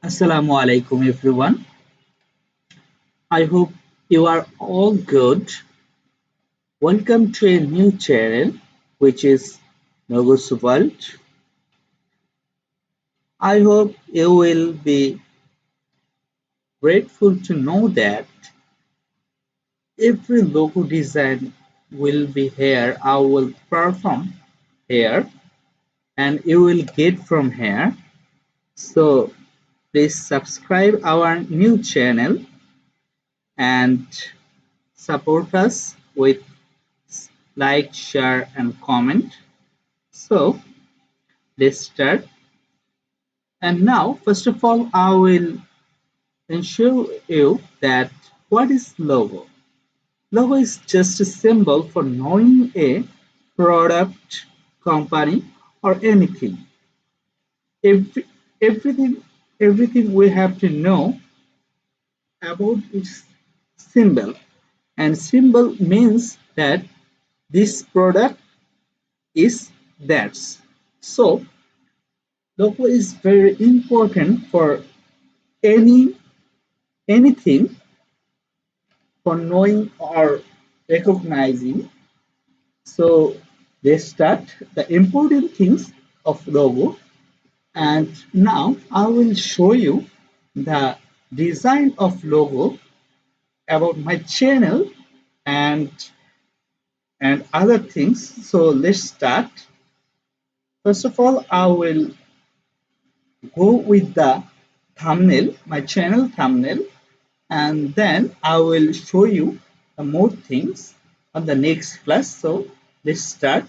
Assalamu alaikum everyone. I hope you are all good. Welcome to a new channel which is Nogus World. I hope you will be grateful to know that every logo design will be here. I will perform here and you will get from here. So please subscribe our new channel and support us with like, share and comment. So let's start. And now, first of all, I will ensure you that what is logo? Logo is just a symbol for knowing a product, company, or anything. Every, everything, everything we have to know about its symbol. And symbol means that this product is theirs. So logo is very important for any anything for knowing or recognizing. So they start the important things of logo. And now I will show you the design of logo about my channel and other things. So let's start. First of all, I will go with the thumbnail, my channel thumbnail, and then I will show you more things on the next class. So let's start.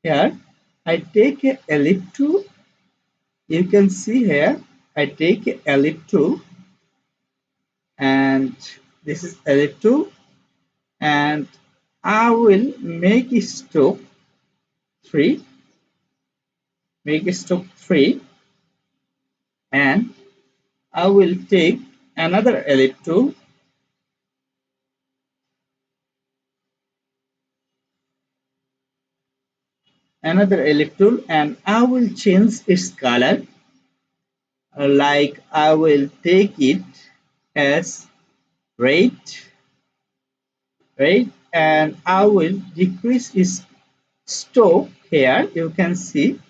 Here I take a ellipse tool. You can see here I take a ellipse tool, and this is ellipse tool, and I will make a stroke 3, make a stroke 3, and I will take another ellipse tool, and I will change its color. Like I will take it as red, and I will decrease its stroke. Here you can see,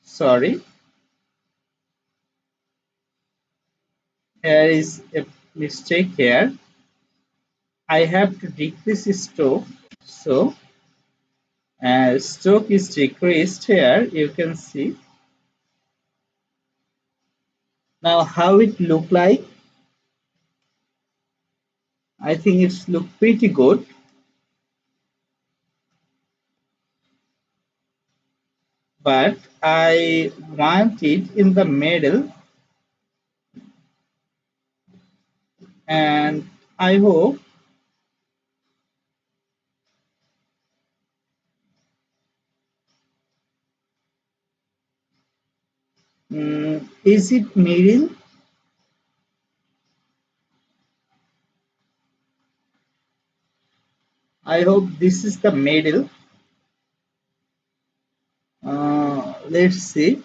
sorry, there is a mistake here. I have to decrease its stroke. So stroke is decreased. Here you can see now how it look like. I think it's look pretty good, but I want it in the middle, and I hope is it middle? I hope this is the middle. Let's see.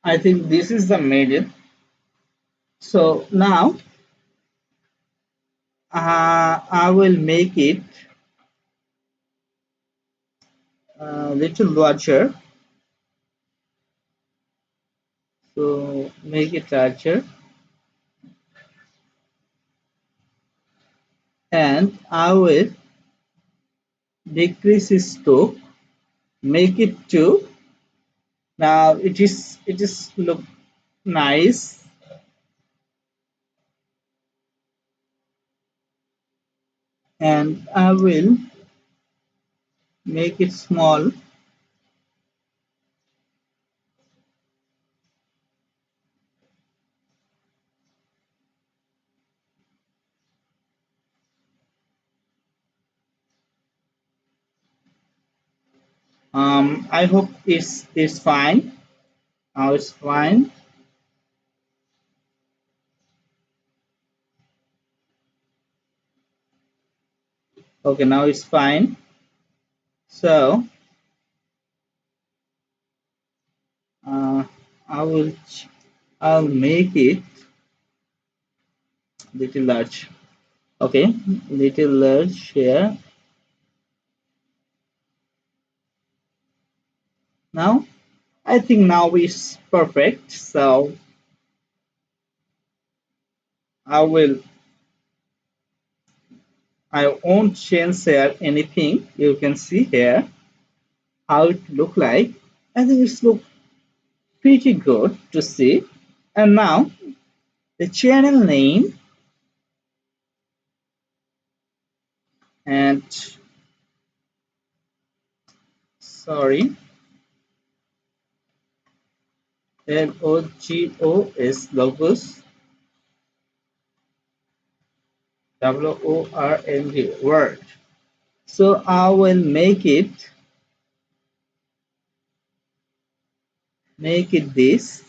I think this is the middle. So now I will make it a little larger. So make it larger, and I will decrease its stroke, make it 2. Now it is look nice, and I will make it small. I hope it's fine. Now it's fine. Okay, now it's fine. So uh, I will I'll make it little large. Okay, little large here. Now I think now is perfect. So I will I won't change here anything. You can see here how it look like. I think it's look pretty good to see. And now the channel name and sorry logos logos WORD word. So I will make it this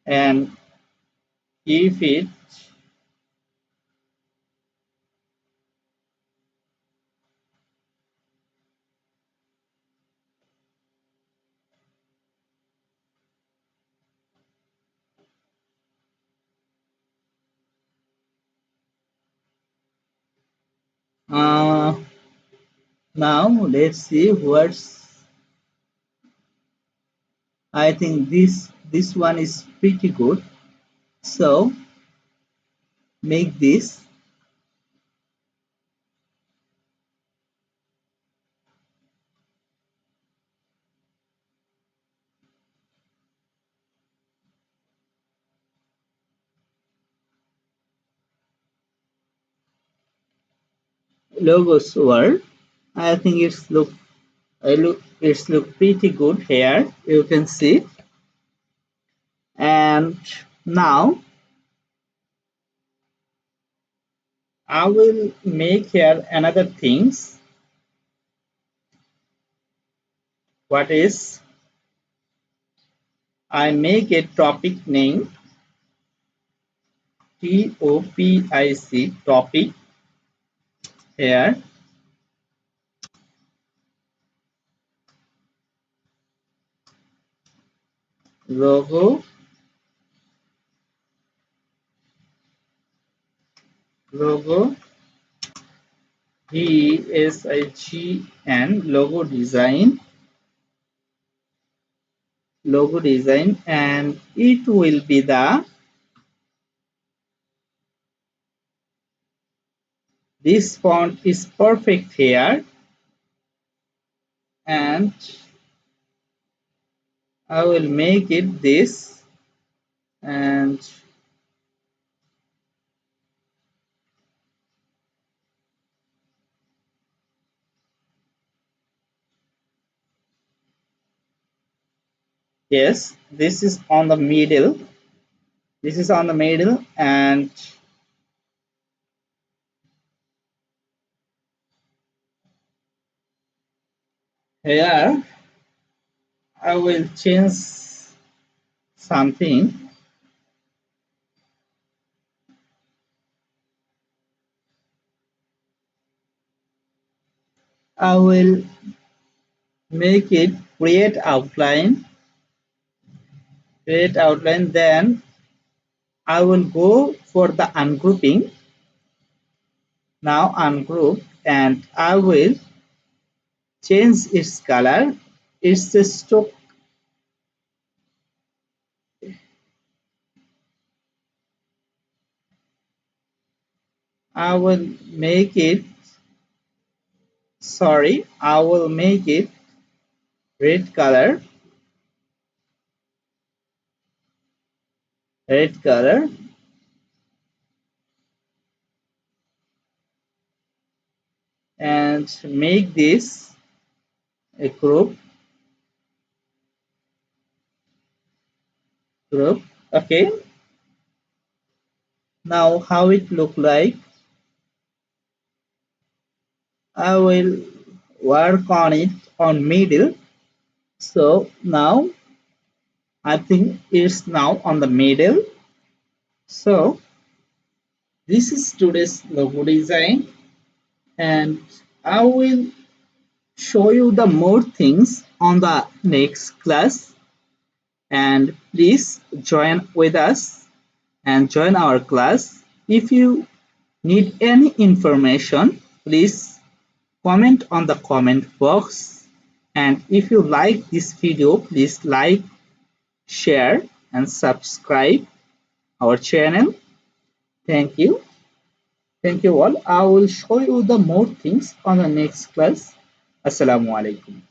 and give it uh, now let's see what's I think this one is pretty good. So make this logos word. I think it's look pretty good here. You can see. And now I will make here another things. What is I make a topic name TOPIC topic here logo logo DESIGN logo design and it will be this font is perfect here and I will make it this and yes this is on the middle and here I will change something. I will make it create outline then I will go for the ungrouping now ungroup and I will change its color it's a stroke I will make it I will make it red color red color and make this a group okay now how it look like I will work on it on middle. So now I think it's now on the middle. So this is today's logo design, and I will show you the more things on the next class. And please join with us and join our class. If you need any information, please comment on the comment box. And if you like this video, please like, share, and subscribe our channel. Thank you. Thank you all. I will show you the more things on the next class. Assalamu alaikum.